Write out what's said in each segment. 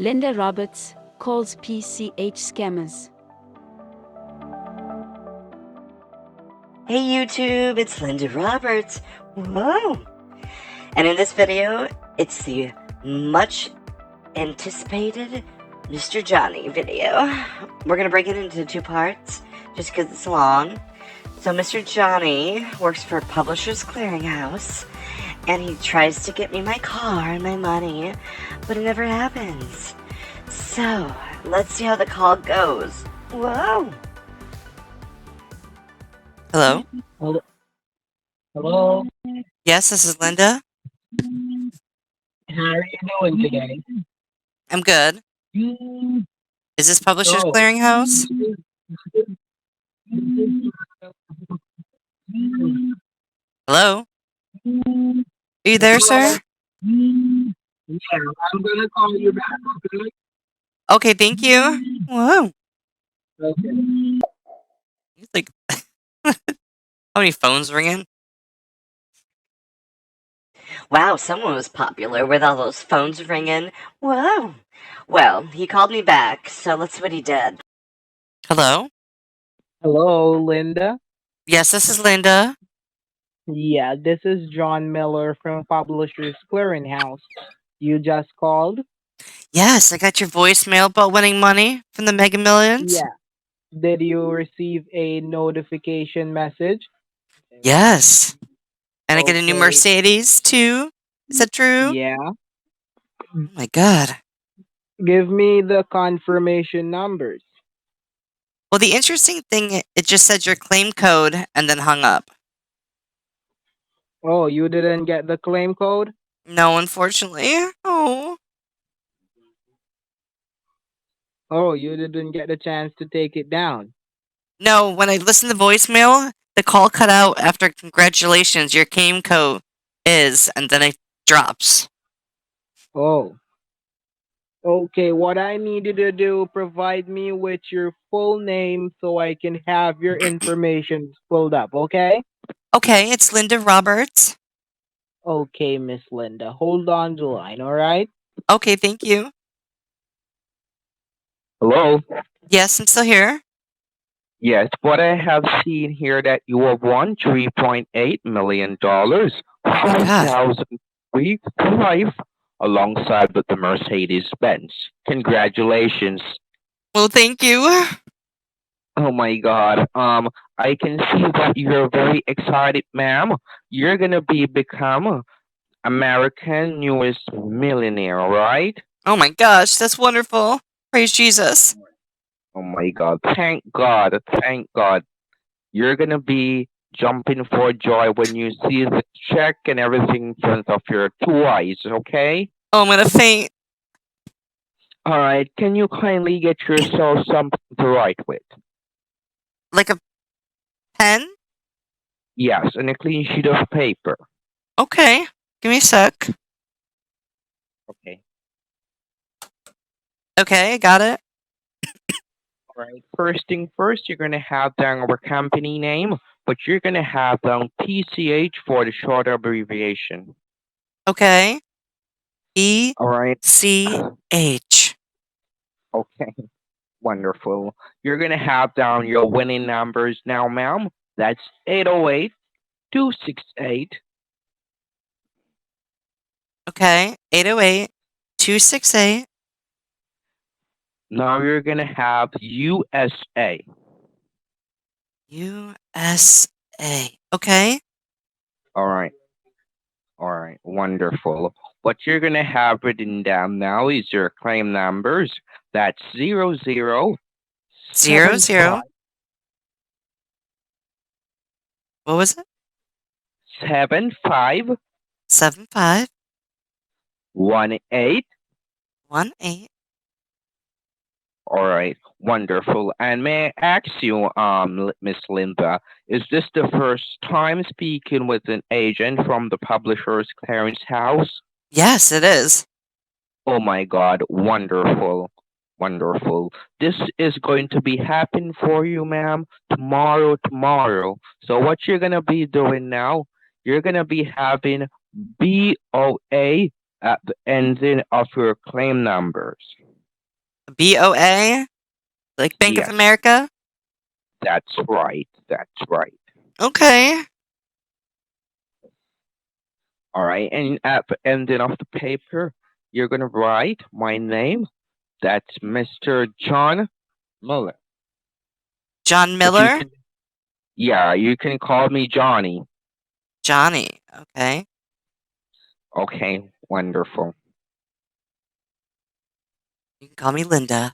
Linda Roberts calls PCH scammers. Hey YouTube, it's Linda Roberts. Whoa! And in this video, it's the much anticipated Mr. Johnny video. We're gonna break it into two parts, just because it's long. So Mr. Johnny works for Publishers Clearinghouse, and he tries to get me my car and my money, but it never happens. So, let's see how the call goes. Whoa! Hello? Hello? Yes, this is Linda. How are you doing today? I'm good. Is this Publishers Oh. Clearinghouse? Hello? Are you there, sir? Yeah, I'm gonna call you back, okay? Okay, thank you. Whoa. Okay. It's like, how many phones ringing? Wow, someone was popular with all those phones ringing. Whoa. Well, he called me back, so let's see what he did. Hello? Hello, Linda? Yes, this is Linda. Yeah, this is John Miller from Publishers Clearinghouse. You just called? Yes, I got your voicemail about winning money from the Mega Millions. Yeah. Did you receive a notification message? Yes. And I get a new Okay. Mercedes, too. Is that true? Yeah. Oh, my God. Give me the confirmation numbers. Well, the interesting thing, it just said your claim code and then hung up. Oh, you didn't get the claim code? No, unfortunately. Oh. Oh, you didn't get the chance to take it down. No, when I listened to the voicemail, the call cut out after congratulations, your claim code is, and then it drops. Oh. Okay, what I need you to do, provide me with your full name so I can have your information pulled up, okay? Okay, it's Linda Roberts. Okay, Miss Linda. Hold on the line, alright? Okay, thank you. Hello. Yes, I'm still here. Yes, what I have seen here that you have won $3.8 million, God. 5,035, alongside with the Mercedes Benz. Congratulations. Well, thank you. Oh my God. I can see that you're very excited, ma'am. You're gonna become American newest millionaire, right? Oh my gosh, that's wonderful. Praise Jesus. Oh my God. Thank God. Thank God. You're gonna be jumping for joy when you see the check and everything in front of your two eyes, okay? Oh, I'm gonna faint. Alright, can you kindly get yourself something to write with? Like a pen? Yes, and a clean sheet of paper. Okay, give me a sec. Okay. Okay, I got it. Alright, first thing first, you're gonna have down our company name, but you're gonna have down PCH for the short abbreviation. Okay. Alright. PCH. Okay. Wonderful. You're gonna have down your winning numbers now, ma'am. That's 808 268. Okay, 808-268. Now you're gonna have USA. USA. Okay. All right. Wonderful. What you're gonna have written down now is your claim numbers. That's 00 00. 75 What was it? 75 75 18. 18. All right, wonderful. And may I ask you, Miss Linda, is this the first time speaking with an agent from the Publishers Clearance House? Yes, it is. Oh my God, wonderful. Wonderful. This is going to be happening for you, ma'am, tomorrow. So what you're going to be doing now, you're going to be having BOA at the ending of your claim numbers. BOA? Like Bank of Yes, America? that's right. That's right. Okay. All right, and at the ending of the paper, you're gonna write my name. That's Mr. John Muller. John But you Miller? can, yeah, you can call me Johnny. Johnny. Okay. Okay, wonderful. You can call me Linda.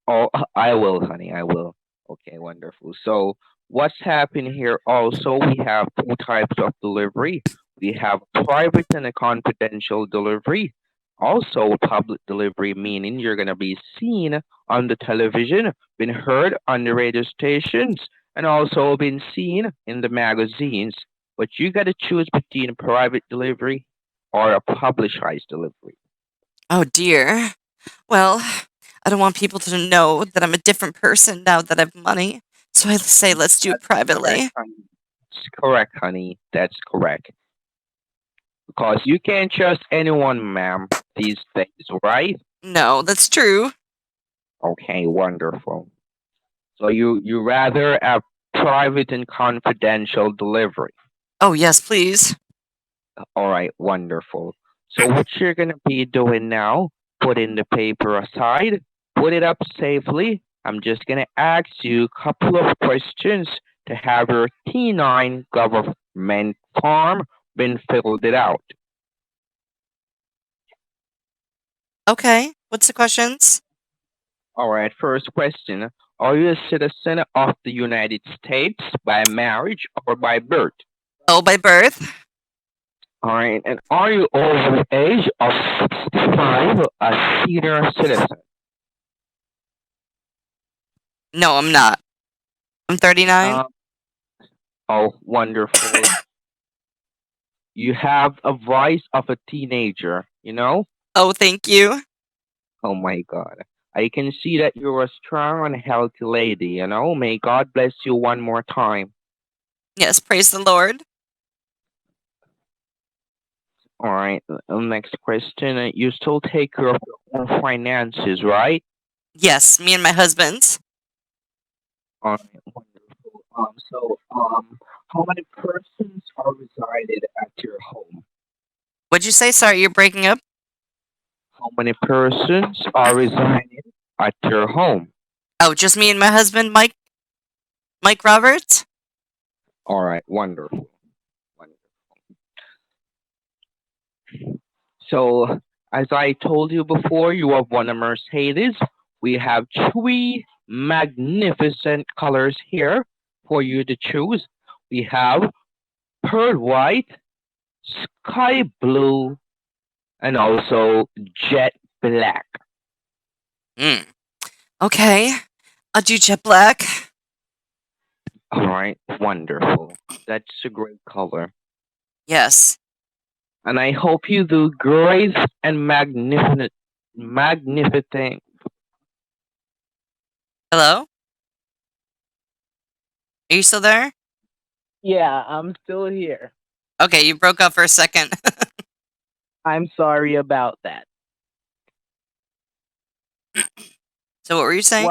Oh, I will, honey, I will. Okay, wonderful. So, what's happening here also, we have two types of delivery. We have private and a confidential delivery. Also, public delivery, meaning you're going to be seen on the television, been heard on the radio stations, and also been seen in the magazines. But you got to choose between a private delivery or a publicized delivery. Oh dear. Well, I don't want people to know that I'm a different person now that I have money. So I say let's do it That's correct, privately. honey. That's correct, honey. That's correct. Because you can't trust anyone, ma'am, these days, right? No, that's true. Okay, wonderful. So you rather a private and confidential delivery. Oh yes, please. All right, wonderful. So what you're gonna be doing now, put in the paper aside, put it up safely. I'm just gonna ask you a couple of questions to have your T9 government form been filled it out. Okay. What's the questions? All right, first question. Are you a citizen of the United States by marriage or by birth? Oh, by birth? All right, and are you over the age of 65, a senior citizen? No, I'm not. I'm 39. Um, oh, wonderful. You have a voice of a teenager, you know? Oh, thank you. Oh my God. I can see that you're a strong and healthy lady, you know? May God bless you one more time. Yes, praise the Lord. All right, next question. You still take care of your own finances, right? Yes, me and my husband. All right, wonderful. How many persons are resided at your home? What'd you say? Sorry, you're breaking up. How many persons are residing at your home? Oh, just me and my husband, Mike Roberts. All right, wonderful. So, as I told you before, you have won a Mercedes. We have three magnificent colors here for you to choose. We have pearl white, sky blue, and also jet black. Mm. Okay, I'll do jet black. All right, wonderful. That's a great color. Yes. And I hope you do great and magnificent. Hello? Are you still there? Yeah, I'm still here. Okay, you broke up for a second. I'm sorry about that. So what were you saying?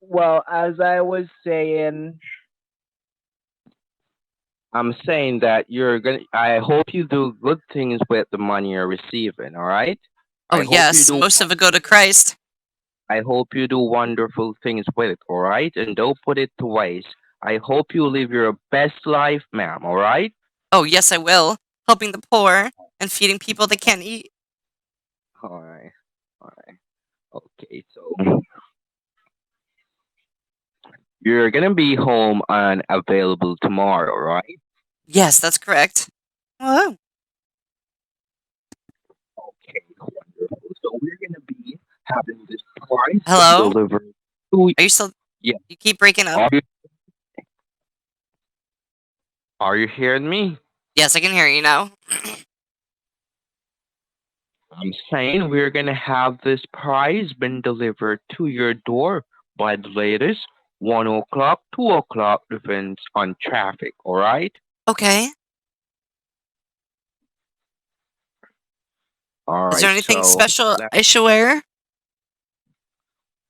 Well, as I was saying, I'm saying that I hope you do good things with the money you're receiving, all right? Oh yes, most of it go to Christ. I hope you do wonderful things with it, all right? And don't put it to waste. I hope you live your best life, ma'am, all right? Oh yes, I will. Helping the poor and feeding people that can't eat. All right. All right. Okay, so you're gonna be home and available tomorrow, right? Yes, that's correct. Hello. Okay, wonderful. So we're gonna be having this price Hello? delivered to Are you still? yeah. You keep breaking up. Are you hearing me? Yes, I can hear you now. I'm saying we're gonna have this prize been delivered to your door by the latest 1 o'clock, 2 o'clock, depends on traffic, alright? Okay. Is there Alright, anything so special I should wear?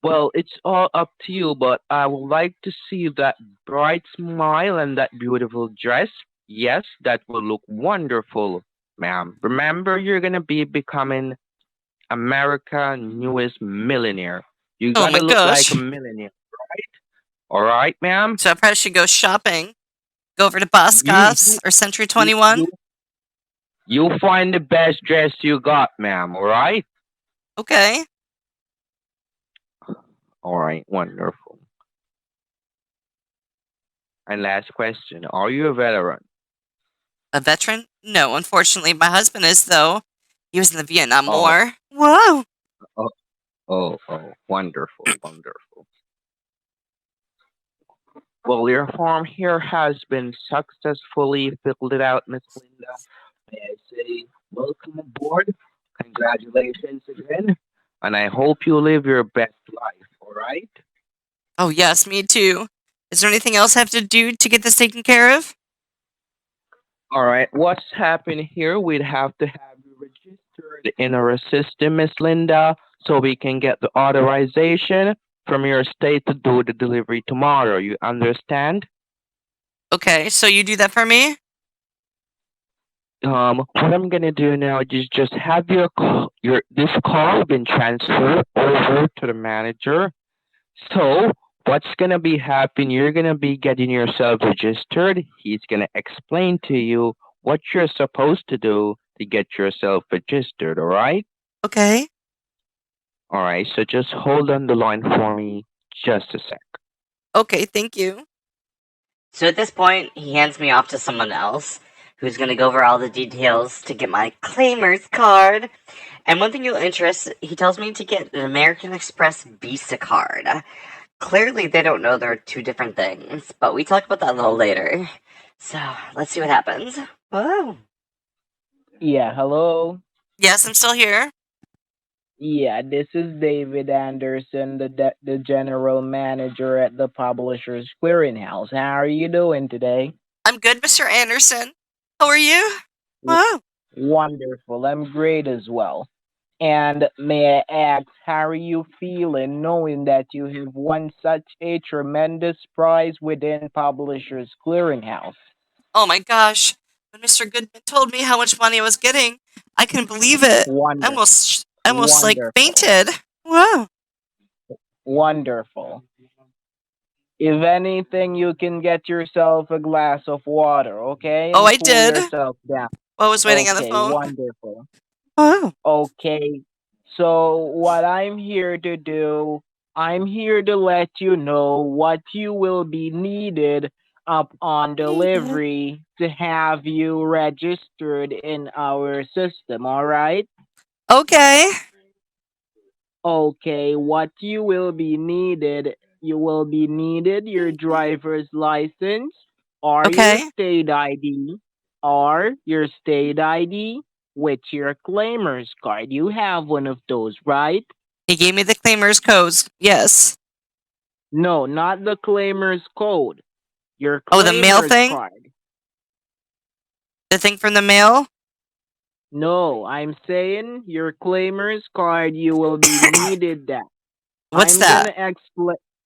Well, it's all up to you, but I would like to see that bright smile and that beautiful dress. Yes, that will look wonderful, ma'am. Remember, you're gonna be becoming America's newest millionaire. You Oh gotta my look like a gosh. millionaire, right? All right, ma'am. So I probably should go shopping. Go over to You Boscov's or Century you 21. you you find the best dress you got, ma'am. All right. Okay. All right. Wonderful. And last question: are you a veteran? A veteran? No, unfortunately. My husband is, though. He was in the Vietnam Oh, War. Whoa. oh, oh! Wonderful, wonderful. Well, your form here has been successfully filled out, Miss Linda. May I say, welcome aboard. Congratulations again. And I hope you live your best life, all right? Oh, yes, me too. Is there anything else I have to do to get this taken care of? All right, what's happening here? We'd have to have you registered in our system, Miss Linda, so we can get the authorization from your state to do the delivery tomorrow. You understand? Okay, so you do that for me? What I'm gonna do now is just have this call been transferred over to the manager. So what's gonna be happening? You're gonna be getting yourself registered. He's gonna explain to you what you're supposed to do to get yourself registered. All right? Okay. All right. So just hold on the line for me, just a sec. Okay, thank you. So at this point, he hands me off to someone else who's going to go over all the details to get my claimers card. And one thing you'll interest, he tells me to get an American Express Visa card. Clearly, they don't know they're two different things, but we talk about that a little later. So let's see what happens. Whoa. Yeah, hello. Yes, I'm still here. Yeah, this is David Anderson, the general manager at the Publishers Clearinghouse. How are you doing today? I'm good, Mr. Anderson. How are you? W- Whoa. Wonderful. I'm great as well. And may I ask, how are you feeling knowing that you have won such a tremendous prize within Publishers Clearinghouse? Oh my gosh. When Mr. Goodman told me how much money I was getting, I couldn't believe it. Wonder, I almost like wonderful, fainted. Whoa. wonderful. If anything, you can get yourself a glass of water, okay? Oh, And I cool did. yourself down. While I was waiting on the Okay, phone. wonderful. Oh. Okay, so what I'm here to do, I'm here to let you know what you will be needed up on delivery to have you registered in our system, all right? Okay. Okay, what you will be needed, you will be needed your driver's license or your Okay. state ID with your claimer's card. You have one of those, right? He gave me the claimer's codes. Yes. No, not the claimer's code. Your Oh, the mail claimer's thing? card. The thing from the mail? No, I'm saying your claimer's card, you will be needed that. What's that?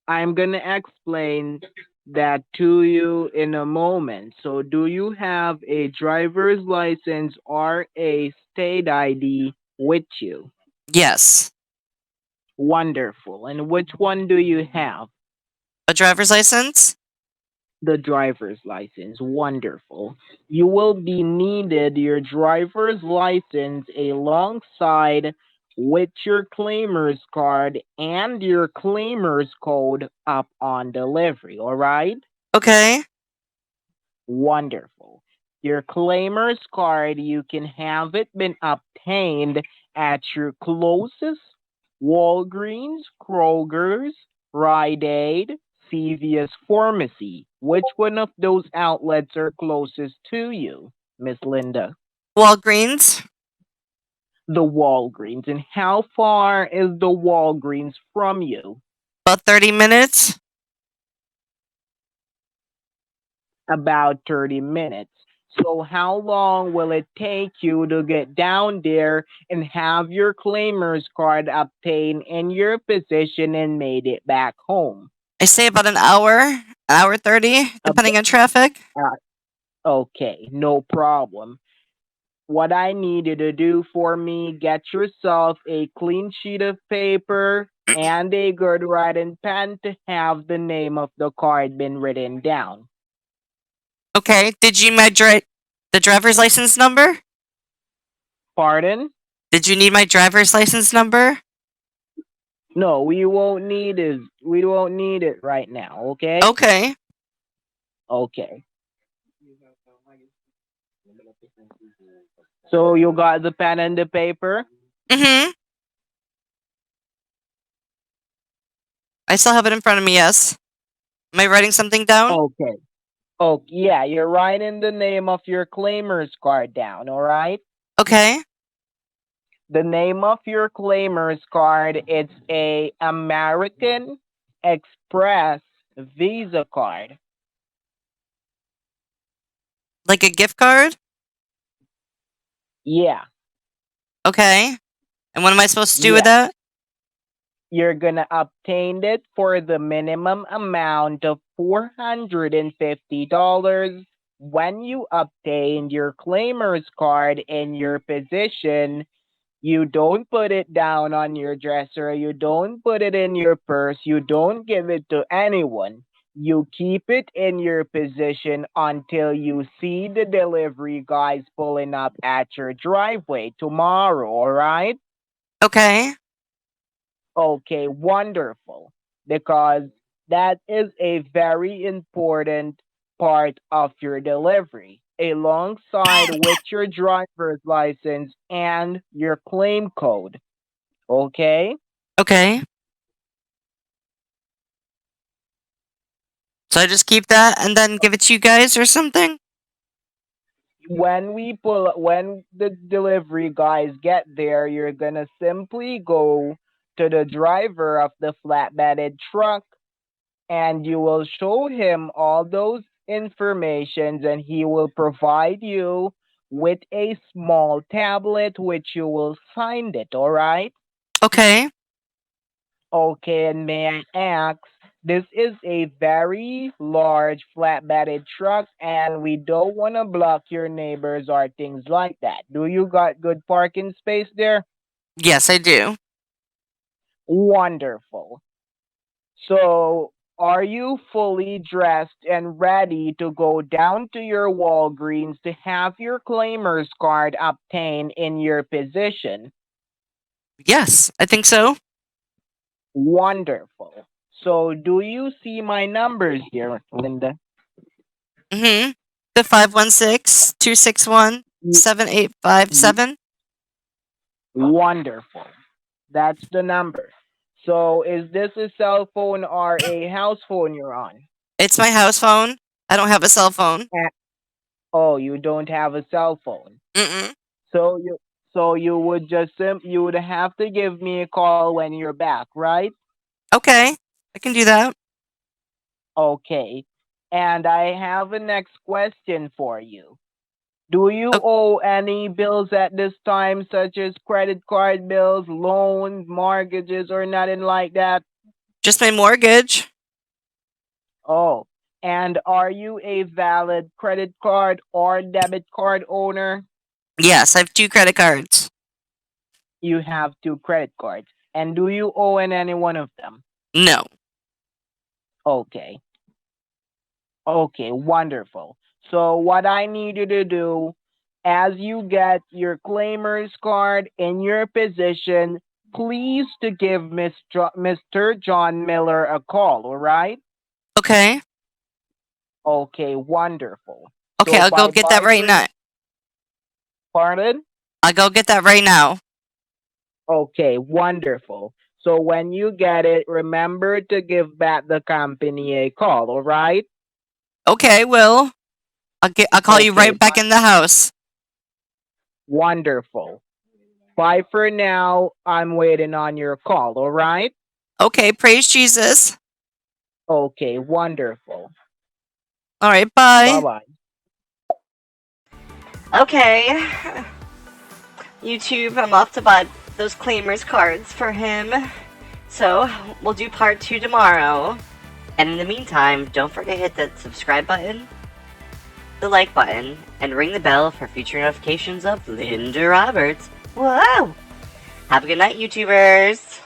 I'm gonna explain that to you in a moment. So do you have a driver's license or a state ID with you? Yes. Wonderful. And which one do you have? A driver's license? The driver's license. Wonderful. You will be needed your driver's license alongside with your claimer's card and your claimer's code up on delivery. All right? Okay. Wonderful. Your claimer's card, you can have it been obtained at your closest Walgreens, Kroger's, Rite Aid, CVS pharmacy. Which one of those outlets are closest to you, Miss Linda? Walgreens? The Walgreens. And how far is the Walgreens from you? About 30 minutes? About 30 minutes. So how long will it take you to get down there and have your claimer's card obtained in your possession and made it back home? I say about an hour 30, Ab- depending on traffic. uh, okay, no problem. What I need you to do for me, get yourself a clean sheet of paper and a good writing pen to have the name of the card been written down. Okay. Did you need the driver's license number? Pardon? Did you need my driver's license number? No, we won't need it. We won't need it right now, okay? Okay. Okay. So you got the pen and the paper? Mm-hmm. I still have it in front of me, yes. Am I writing something down? Okay. Oh, yeah, you're writing the name of your claimer's card down, all right? Okay. The name of your claimer's card, it's a American Express Visa card. Like a gift card? Yeah, Okay. And what am I supposed to do with yeah. that? You're gonna obtain it for the minimum amount of $450. When you obtain your claimer's card in your possession, you don't put it down on your dresser, you don't put it in your purse, you don't give it to anyone. You keep it in your possession until you see the delivery guys pulling up at your driveway tomorrow, all right? Okay. Okay, wonderful. Because that is a very important part of your delivery, alongside with your driver's license and your claim code. Okay? Okay. So I just keep that and then give it to you guys or something? When the delivery guys get there, you're gonna simply go to the driver of the flatbed truck and you will show him all those informations and he will provide you with a small tablet which you will sign it, all right? Okay. Okay, and may I ask, this is a very large flatbed truck and we don't want to block your neighbors or things like that. Do you got good parking space there? Yes, I do. Wonderful. So, are you fully dressed and ready to go down to your Walgreens to have your claimer's card obtained in your possession? Yes, I think so. Wonderful. So, do you see my numbers here, Linda? Mm-hmm. The 516-261-7857. Wonderful. That's the number. So, is this a cell phone or a house phone you're on? It's my house phone. I don't have a cell phone. Oh, you don't have a cell phone. Mm-mm. So you would you would have to give me a call when you're back, right? Okay. I can do that. Okay. And I have a next question for you. Do you Oh, owe any bills at this time, such as credit card bills, loans, mortgages, or nothing like that? just my mortgage. Oh, and are you a valid credit card or debit card owner? Yes, I have 2 credit cards. You have two credit cards. And do you owe in any one of them? No. Okay. Okay, wonderful. So what I need you to do, as you get your claimer's card in your possession, please to give Mr. John Miller a call, all right? Okay. Okay, wonderful. Okay, So I'll go get that bye-bye right for now. pardon? I'll go get that right now. Okay, wonderful. So when you get it, remember to give back the company a call, all right? Okay, Will. I'll call you Okay, right back in the house. wonderful. Bye for now. I'm waiting on your call, all right? Okay, praise Jesus. Okay, wonderful. All right, bye. Bye bye. Okay. YouTube, I'm off to buy those claimers cards for him. So, we'll do part 2 tomorrow. And in the meantime, don't forget to hit that subscribe button, the like button, and ring the bell for future notifications of Linda Roberts. Whoa! Have a good night, YouTubers!